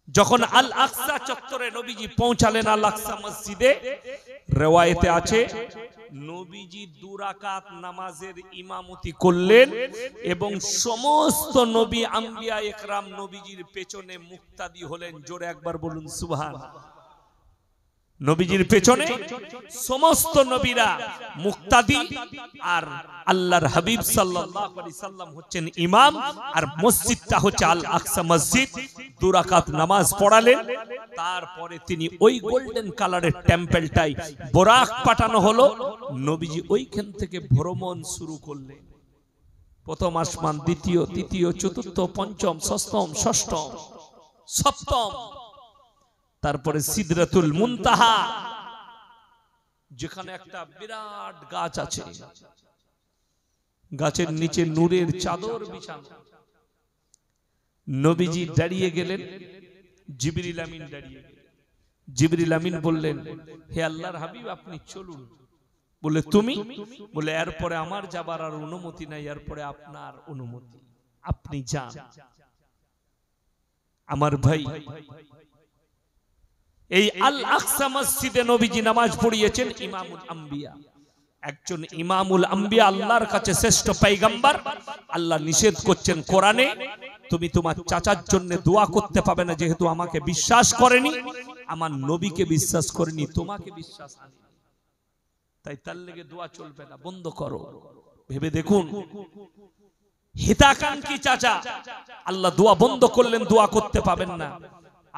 যখন আল আকসা চত্বরে নবীজি পৌঁছালেন, আল আকসা মসজিদে, রিওয়ায়েতে আছে নবীজি 2 রাকাত নামাজের ইমামতি করলেন এবং সমস্ত নবী আম্বিয়া ইকরাম নবীজির পেছনে মুক্তাদি হলেন। জোরে একবার বলুন সুবহানাল্লাহ। নবীজির পেছনে সমস্ত নবীরা মুক্তাদি, আর আল্লাহর হাবিব সাল্লাল্লাহু আলাইহি সাল্লাম হচ্ছেন ইমাম, আর মসজিদটা হচ্ছে আল আকসা মসজিদ। 2 রাকাত নামাজ পড়ালেন, তারপরে তিনি ওই গোল্ডেন কালারের টেম্পলটাই বোরাক পাঠানো হলো। নবীজি ওইখান থেকে ভ্রমণ শুরু করলেন। প্রথম আসমান, দ্বিতীয়, তৃতীয়, চতুর্থ, পঞ্চম, ষষ্ঠম, ষষ্ঠম, সপ্তম, তারপরে সিদরাতুল মুনতাহা, যেখানে একটা বিরাট গাছ আছে, গাছের নিচে নূরের চাদর বিছানো। নবীজি দাঁড়িয়ে গেলেন, জিবরিল আমিন দাঁড়িয়ে গেলেন। জিবরিল আমিন বললেন, হে আল্লাহর হাবিব আপনি চলুন। বলে তুমি? বলে এরপরে আমার যাবার আর অনুমতি নাই, এরপরে আপনার অনুমতি। আপনি যান। আমার ভাই, এই আল আকসা মসজিদে নবীজি নামাজ পড়িয়েছেন ইমামুল আম্বিয়া, একজন ইমামুল আম্বিয়া, আল্লাহর কাছে শ্রেষ্ঠ পয়গম্বর। আল্লাহ নিষেধ করছেন কোরআনে, তুমি তোমার চাচার জন্য দোয়া করতে পাবে না, যেহেতু আমাকে বিশ্বাস করেনি, আমার নবীকে বিশ্বাস করেনি, তোমাকে বিশ্বাস আনি, তাই তার লেগে দোয়া চলবে না, বন্ধ করো। ভেবে দেখুন, হিতাকাঙ্ক্ষী চাচা, আল্লাহ দোয়া বন্ধ করলেন, দোয়া করতে পাবেন না।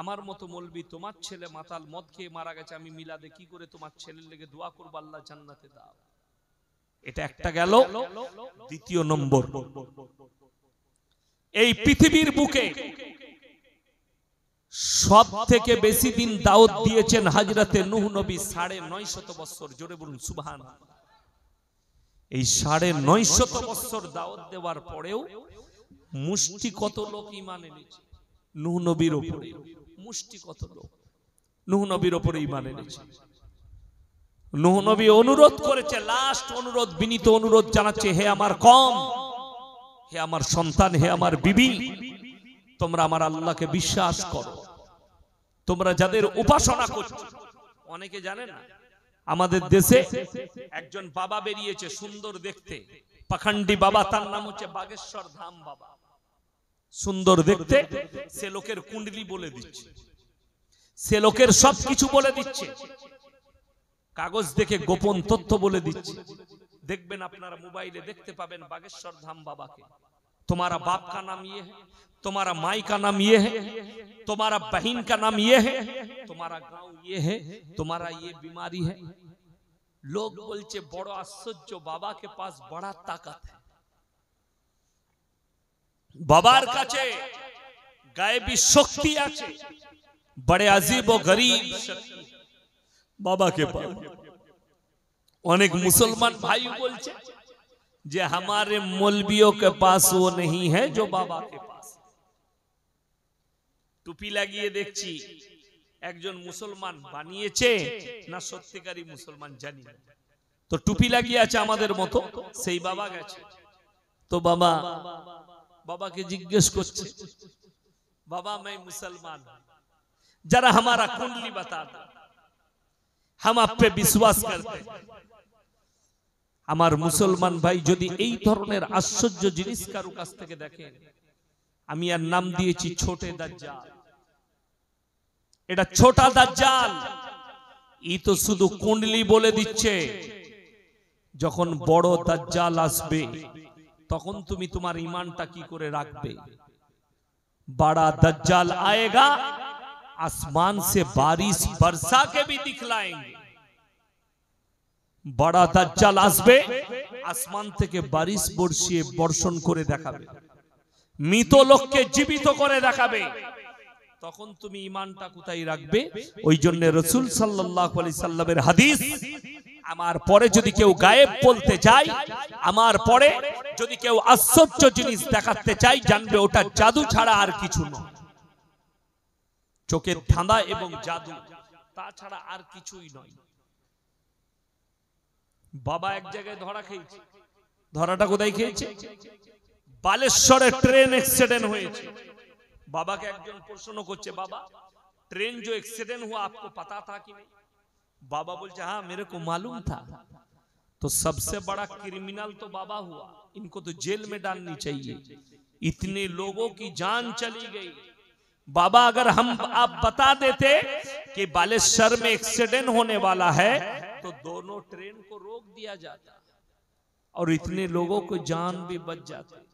আমার মতো মলবি, তোমার ছেলে মাতাল মদ খেয়ে মারা গেছে, আমি মিলাদে কি করে তোমার ছেলের লেগে দোয়া করব, আল্লাহ জান্নাতে দাও। এটা একটা গেল। দ্বিতীয় নম্বর, এই পৃথিবীর বুকে সব থেকে বেশি দিন দাওয়াত দিয়েছেন হযরতে নূহ নবী, 950 বছর। জোরে বলুন সুবহানাল্লাহ। এই 950 বছর দাওয়াত দেওয়ার পরেও মুষ্টি কত লোক ঈমান এনেছে নূহ নবীর উপরে, মুষ্টি কত লোক নূহ নবীর উপরে ঈমান এনেছে। নূহ নবী অনুরোধ করেছে, লাস্ট অনুরোধ, বিনীত অনুরোধ জানাচ্ছে, হে আমার কওম, হে আমার সন্তান, হে আমার বিবি, তোমরা আমার আল্লাহকে বিশ্বাস করো। তোমরা যাদের উপাসনা করছো, অনেকে জানে না, আমাদের দেশে একজন বাবা বেরিয়েছে, সুন্দর দেখতে, পাখান্ডি বাবা, তার নাম হচ্ছে বাগেশ্বর ধাম বাবা। সুন্দর দেখতে, সে লোকের কুণ্ডলি বলে দিচ্ছে, সে লোকের সবকিছু বলে দিচ্ছে, কাগজ দেখে গোপন তথ্য বলে দিচ্ছে। দেখবেন আপনারা মোবাইলে দেখতে পাবেন বাগেশ্বর ধাম বাবাকে, तुम्हारा बाप का नाम ये है, तुम्हारा माई का नाम ये है, तुम्हारा बहन का नाम ये है, तुम्हारा गांव ये है, तुम्हारा ये बीमारी है। लोग बोलचे बड़ो आश्चर्य, बाबा के पास बड़ा ताकत है, बाबार काছে गायबी शक्ति আছে, बड़े अजीब व गरीब शक्ति बाबा के पास। अनेक मुसलमान भाई बोलছে जे हमारे मौलवियों के पास वो नहीं है जो बाबा के पास। टुपी লাগিয়ে দেখছি একজন মুসলমান বানিয়েছে না সত্যিকারী মুসলমান জানি না, তো টুপি লাগিয়ে আছে আমাদের মতো, সেই বাবা গেছে। তো বাবা বাবাকে জিজ্ঞেস করছে, बाबा मैं मुसलमान, जरा हमारा कुंडली बता दो, हम आप पे विश्वास करते हैं। আমার মুসলমান ভাই যদি এই ধরনের আশ্চর্য জিনিস কারো কাছ থেকে দেখেন, আমি এর নাম দিয়েছি ছোটে দাজ্জাল। এটা ছোটা দাজ্জাল, ই তো শুধু কুণ্ডলি বলে দিচ্ছে, যখন বড় দাজ্জাল আসবে তখন তুমি তোমার ঈমানটা কি করে রাখবে। बड़ा दज्जाल आएगा, आसमान से बारिश बरसा के भी दिखलाएंगे। बड़ा दज्जाल आसबे, आसमान থেকে বারিশ বর্ষিয়ে বর্ষণ করে দেখাবে, মৃত লোককে জীবিত করে দেখাবে। তখন তুমি ঈমানটা কোথায় রাখবে? ওই জন্য রাসূল সাল্লাল্লাহু আলাইহি সাল্লামের হাদিস, আমার পরে যদি কেউ গায়েব বলতে চায়, আমার পরে যদি কেউ আশ্চর্য জিনিস দেখাতে চায়, জানবে ওটা জাদু ছাড়া আর কিছু নয়। চোখের ধাঁধা এবং জাদু, তাছাড়া আর কিছুই নয়। বাবা এক জায়গায় ধরা খেয়েছে, ধরাটা কোথায় খেয়েছে? বালেশ্বরে ট্রেন অ্যাক্সিডেন্ট হয়েছে। বাবাকে একজন প্রশ্ন করছে, বাবা ट्रेन जो एक्सीडेंट हुआ आपको पता था कि नहीं? बाबा बोलते हाँ मेरे को मालूम था। तो सबसे बड़ा क्रिमिनल तो बाबा हुआ, इनको तो जेल में डालनी चाहिए, इतने लोगों की जान चली गई। बाबा अगर हम आप बता देते कि बालेश्वर में एक्सीडेंट होने वाला है तो दोनों ट्रेन को रोक दिया जाता और इतने लोगों को जान भी बच जाती।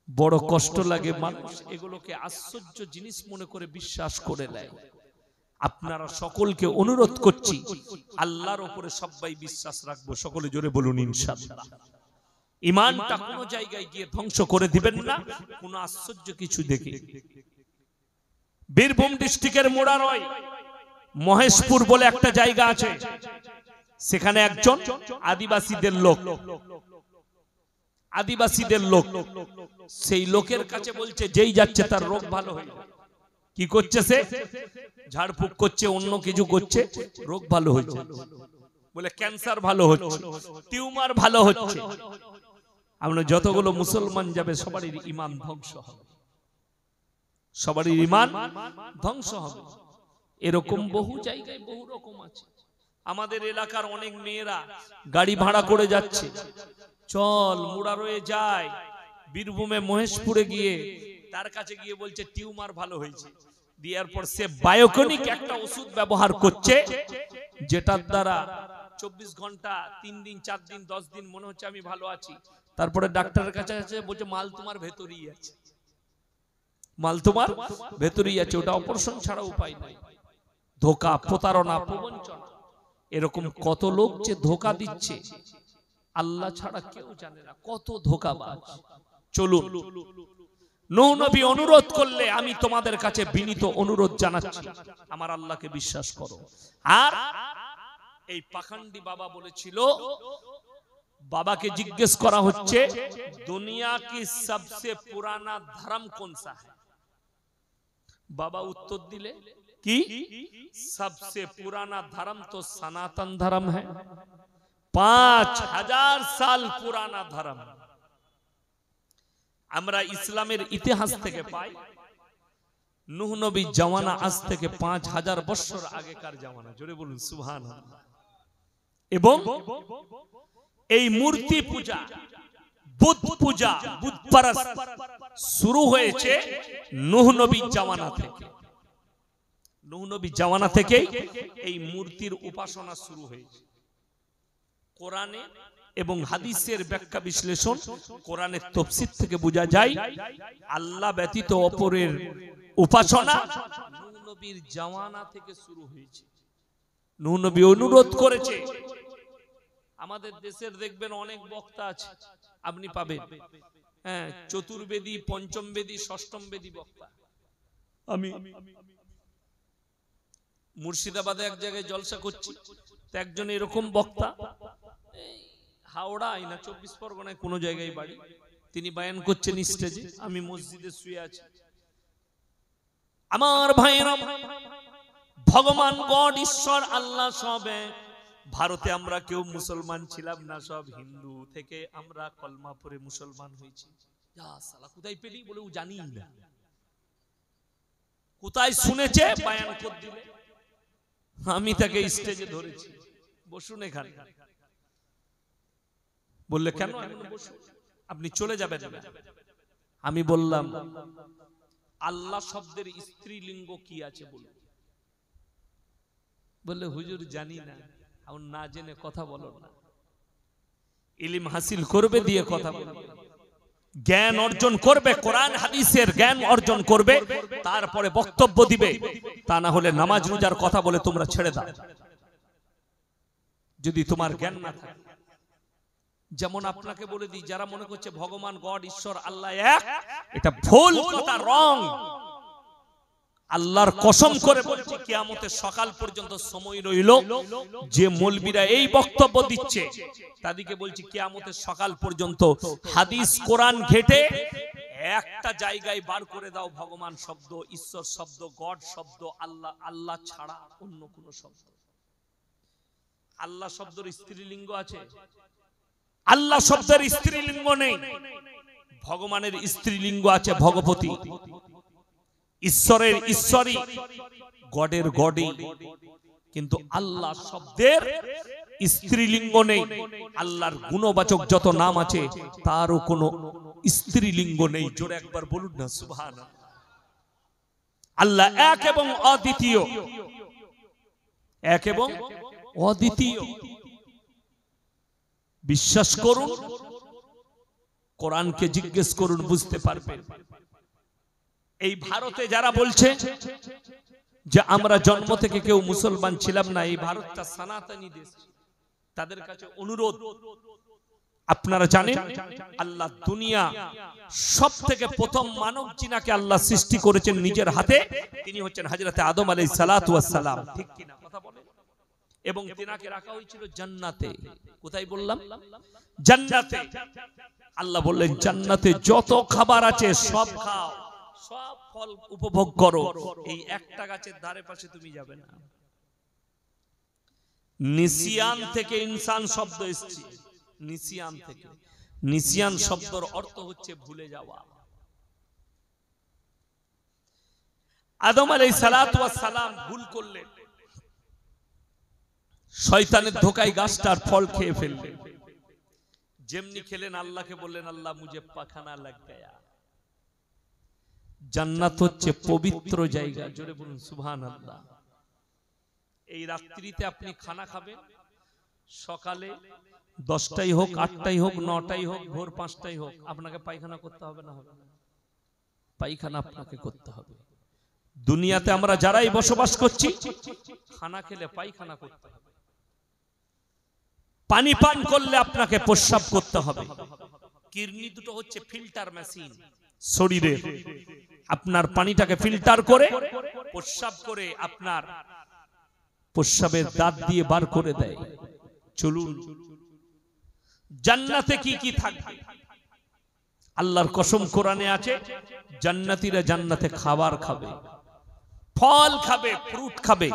বড় কষ্ট লাগে, মানুষ এগুলোকে আশ্চর্য জিনিস মনে করে বিশ্বাস করে নেয়। আপনারা সকলকে অনুরোধ করছি, আল্লাহর উপরে সবাই বিশ্বাস রাখবো, সকলে জোরে বলুন ইনশাআল্লাহ। ঈমানটা কোন জায়গায় গিয়ে ধ্বংস করে দিবেন না কোন আশ্চর্য কিছু দেখে। বীরভূম ডিস্ট্রিক্টের মোড়ারয় মহেশপুর বলে একটা জায়গা আছে, সেখানে একজন আদিবাসীদের লোক, আদিবাসীদের লোক, সেই লোকের কাছে বলছে যেই যাচ্ছে তার রোগ ভালো হয়ে যায়। কি করছে সে? ঝাড়ফুঁক করছে, অন্য কিছু করছে, রোগ ভালো হচ্ছে। বলে ক্যান্সার ভালো হচ্ছে, টিউমার ভালো হচ্ছে। আমরা যতগুলো মুসলমান যাবে সবারই ঈমান ধ্বংস হবে, সবারই ঈমান ধ্বংস হবে। এরকম বহু জায়গায় বহু রকম আছে। আমাদের এলাকার অনেক মেয়েরা গাড়ি ভাড়া করে যাচ্ছে, চল মুরারয়ে যায়, বীরভূমে মহেশপুরে গিয়ে তার কাছে গিয়ে বলছে টিউমার ভালো হয়েছে, দেওয়ার পর সে বায়োকনিক একটা ওষুধ ব্যবহার করছে, যেটার দ্বারা 24 ঘন্টা 3 দিন 4 দিন 10 দিন মনে হচ্ছে আমি ভালো আছি, তারপরে ডাক্তারের কাছে আছে বলছে মাল তোমার ভেতরেই আছে, মাল তোমার ভেতরেই আছে, ওটা অপারেশন ছাড়া উপায় নাই। ধোঁকা, প্রতারণা, প্রবঞ্চনা, এরকম কত লোক যে ধোঁকা দিচ্ছে আল্লাহ ছাড়া কেউ জানে না, কত ধোঁকাবাজ। চলুন, নূহ নবী অনুরোধ করলে আমি তোমাদের কাছে বিনীত অনুরোধ জানাচ্ছি, আমার আল্লাহকে বিশ্বাস করো। আর এই পাখান্ডি বাবা বলেছিল, বাবাকে জিজ্ঞেস করা হচ্ছে দুনিয়া কি সবচেয়ে পুরানা ধর্ম কোন সা है? বাবা উত্তর দিলে কি सबसे पुराना धर्म तो सनातन धर्म है, 5000 साल पुराना धर्म। আমরা ইসলামের ইতিহাস থেকে পাই নূহ নবী জামানা আজ থেকে 5000 বছর আগেকার জামানা, জোরে বলুন সুবহানাল্লাহ। এবং এই মূর্তি পূজা, বুত পূজা, বুত পারস্ত শুরু হয়েছে নূহ নবী জামানা থেকে। নূহ নবী জামানা থেকেই এই মূর্তির উপাসনা শুরু হয়েছে। কোরআনে এবং হাদিসের ব্যাখ্যা বিশ্লেষণ, কোরআনের তাফসীর থেকে বোঝা যায় আল্লাহ ব্যতীত অপরের উপাসনা নূহ নবীর জামানা থেকে শুরু হয়েছে। নূহ নবী অনুরোধ করেছে। আমাদের দেশের দেখবেন অনেক বক্তা আছে, আপনি পাবেন, হ্যাঁ, চতুর্বেদী, পঞ্চম বেদী, ষষ্ঠম বেদী বক্তা। আমি মুর্শিদাবাদে এক জায়গায় জলসা করছি, তো একজন এরকম বক্তা, হাওড়া আইনা 24 পরগনায় কোন জায়গায় বাড়ি, তিনি বয়ান করছেন স্টেজে, আমি মসজিদে শুয়ে আছি। আমার ভাইয়েরা, ভগবান গড ঈশ্বর আল্লাহ সব এক। ভারতে আমরা কেউ মুসলমান ছিলাম না, সব হিন্দু থেকে আমরা কলমা পড়ে মুসলমান হয়েছি। কোথায় পেলি বলে ও জানি না, কোথায় শুনেছে বয়ান করে দিলে, আমি তাকে স্টেজে ধরেছি, বসুন এখানে। বললে কেন? আপনি চলে যাবেন। আমি বললাম আল্লাহ শব্দের স্ত্রীলিঙ্গ কি আছে বলুন। বললে হুজুর জানি না। আর না জেনে কথা বলো না, ইলম হাসিল করবে দিয়ে কথা বলবে, জ্ঞান অর্জন করবে, কোরআন হাদিসের জ্ঞান অর্জন করবে, তারপরে বক্তব্য দিবে। তা না হলে নামাজ রোজার কথা বলে তোমরা ছেড়ে দাও, যদি তোমার জ্ঞান না থাকে। যেমন আপনাকে বলে দিই, যারা মনে করছে ভগবান গড ঈশ্বর আল্লাহ এক, এটা ভুল কথা, রং। আল্লাহর কসম করে বলছি, কিয়ামতের সকাল পর্যন্ত সময় রইল, যে মৌলবীরা এই বক্তব্য দিচ্ছে তাদেরকে বলছি কিয়ামতের সকাল পর্যন্ত হাদিস কোরআন ঘেটে একটা জায়গায় বার করে দাও ভগবান শব্দ, ঈশ্বর শব্দ, গড শব্দ, আল্লাহ, আল্লাহ ছাড়া অন্য কোন শব্দ। আল্লাহ শব্দের স্ত্রীলিঙ্গ আছে? আল্লাহ শব্দের স্ত্রীলিঙ্গ নেই। ভগবানের স্ত্রীলিঙ্গ আছে ভগবতী, ঈশ্বরের ঈশ্বরী, গডের গডই, কিন্তু আল্লাহ শব্দের স্ত্রীলিঙ্গ নেই। আল্লাহর গুণবাচক যত নাম আছে তারও কোনো স্ত্রীলিঙ্গ নেই। জোরে একবার বলুন না সুবহানাল্লাহ। আল্লাহ এক এবং অদ্বিতীয়, এক এবং অদ্বিতীয়। বিশ্বাস করুন, কোরআনকে জিজ্ঞেস করুন, বুঝতে পারবেন। এই ভারতে যারা বলছে যে আমরা জন্ম থেকে কেউ মুসলমান ছিলাম না, এই ভারতটা সনাতনী দেশ, তাদের কাছে অনুরোধ, আপনারা জানেন আল্লাহ দুনিয়া সব থেকে প্রথম মানব জিনাকে আল্লাহ সৃষ্টি করেছেন নিজের হাতে, তিনি হচ্ছেন হযরত আদম আলাইহিস সালাতু ওয়াস সালাম, ঠিক কিনা কথা বলেন? এবং তিনাকে রাখা হয়েছিল জান্নাতে। কোথায় বললাম? জান্নাতে। আল্লাহ বললেন জান্নাতে যত খাবার আছে সব খাও, সব ফল উপভোগ করো, এই একটা গাছের ধারে পাশে তুমি যাবে না। নিসিয়ান থেকে ইনসান শব্দ এসেছে, নিসিয়ান থেকে। নিসিয়ান শব্দের অর্থ হচ্ছে ভুলে যাওয়া। আদম আলাইহিস সালাতু ওয়াস সালাম ভুল করলেন, শয়তানের ধোঁকায় গাছটার ফল খেয়ে ফেললেন। যেমনি খেলেন আল্লাহকে বললেন, আল্লাহ মুঝে পাখানা লাগ গয়া। জান্নাত হচ্ছে পবিত্র জায়গা, জোরে বলুন সুবহানাল্লাহ। এই রাত্রিতে আপনি খানা খাবেন, সকালে 10টাই হোক, 8টাই হোক, 9টাই হোক, ভোর 5টাই হোক, আপনাকে পায়খানা করতে হবে না? হবে না? পায়খানা আপনাকে করতে হবে। দুনিয়াতে আমরা যারাই বসবাস করছি, খানা খেলে পায়খানা করতে হবে, পানি পান করলে আপনাকে প্রস্রাব করতে হবে। কিডনি দুটো হচ্ছে ফিল্টার মেশিন শরীরের, আপনার পানিটাকে ফিল্টার করে প্রস্রাব করে আপনার প্রস্রাবের দাঁত দিয়ে বার করে দেয়। চলুন, জান্নাতে কি কি থাকবে? আল্লাহর কসম কোরআনে আছে, জান্নাতীরা জান্নাতে খাবার খাবে, ফল খাবে, ফ্রুট খাবে,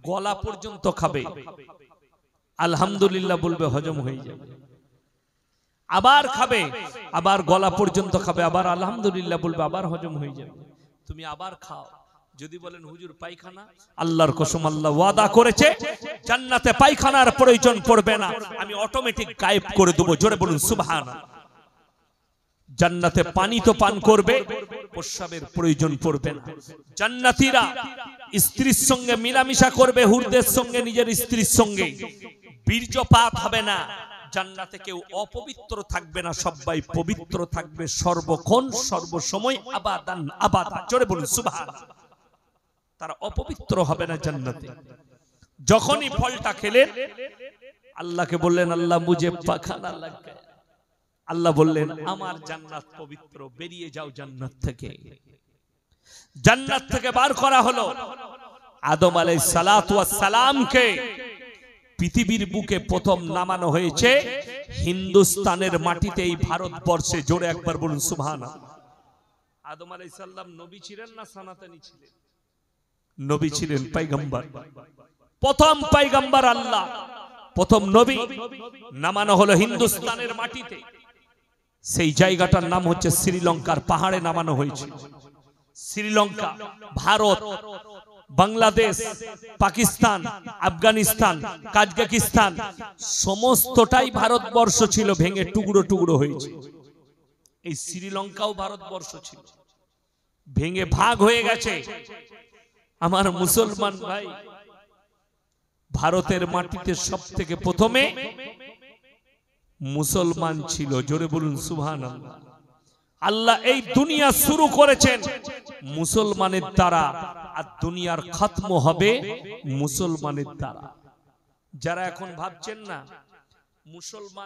গলা পর্যন্ত খাবে। আলহামদুলিল্লাহ বলবে, হজম হয়ে যাবে। আবার খাবে, আবার গলা পর্যন্ত খাবে, আবার আলহামদুলিল্লাহ বলবে, আবার হজম হয়ে যাবে। তুমি আবার খাও। যদি বলেন হুজুর পায়খানা, আল্লাহর কসম আল্লাহ ওয়াদা করেছে জান্নাতে পায়খানার প্রয়োজন পড়বে না, আমি অটোমেটিক গায়েব করে দেব। জোরে বলুন সুবহানাল্লাহ। জান্নাতে পানি তো পান করবে, প্রস্রাবের প্রয়োজন পড়বে না। জান্নাতীরা স্ত্রীর সঙ্গে মিলামিশা করবে, হুরদের সঙ্গে, নিজের স্ত্রীর সঙ্গে। বীর্যপাত হবে না। জান্নাতে কেউ অপবিত্র থাকবে না, সবাই পবিত্র থাকবে সর্বক্ষণ সর্বসময়, আবাদান আবাদা। জোরে বলুন সুবহানাল্লাহ। তারা অপবিত্র হবে না জান্নাতে। যখনই ফলটা খেলেন, আল্লাহকে বললেন, আল্লাহ মুঝে পাখানা লাগ গয়া। আল্লাহ বললেন, আমার জান্নাত পবিত্র, বেরিয়ে যাও জান্নাত থেকে। জান্নাত থেকে বার করা হলো। আদম আলাইহিস সালাতু ওয়াস সালামকে পৃথিবীর বুকে প্রথম নামানো হয়েছে হিন্দুস্তানের মাটিতে, এই ভারতবর্ষে। জোরে একবার বলুন সুবহানাল্লাহ। আদম আলাইহিস সালাম নবী ছিলেন না সনাতনী ছিলেন? নবী ছিলেন, পয়গম্বর, প্রথম পয়গম্বর আল্লাহ, প্রথম নবী নামানো হলো হিন্দুস্তানের মাটিতে। সেই জায়গাটার নাম হচ্ছে শ্রীলঙ্কার পাহাড়ে নামানো হয়েছে। শ্রীলঙ্কা, ভারত, বাংলাদেশ, পাকিস্তান, আফগানিস্তান, কাজাকিস্তান সমস্তটাই ভারতবর্ষ ছিল, ভেঙে টুকরো টুকরো হয়েছে। এই শ্রীলঙ্কাও ভারতবর্ষ ছিল, ভেঙে ভাগ হয়ে গেছে। আমার মুসলমান ভাই, ভারতের মাটিতে সবথেকে প্রথমে মুসলমান ছিল। জোরে বলুন সুবহানাল্লাহ। আল্লাহ এই দুনিয়া শুরু করেছেন মুসলমানের দ্বারা, আর দুনিয়ার খতম হবে মুসলমানের দ্বারা। যারা এখন ভাবছেন না মুসলমান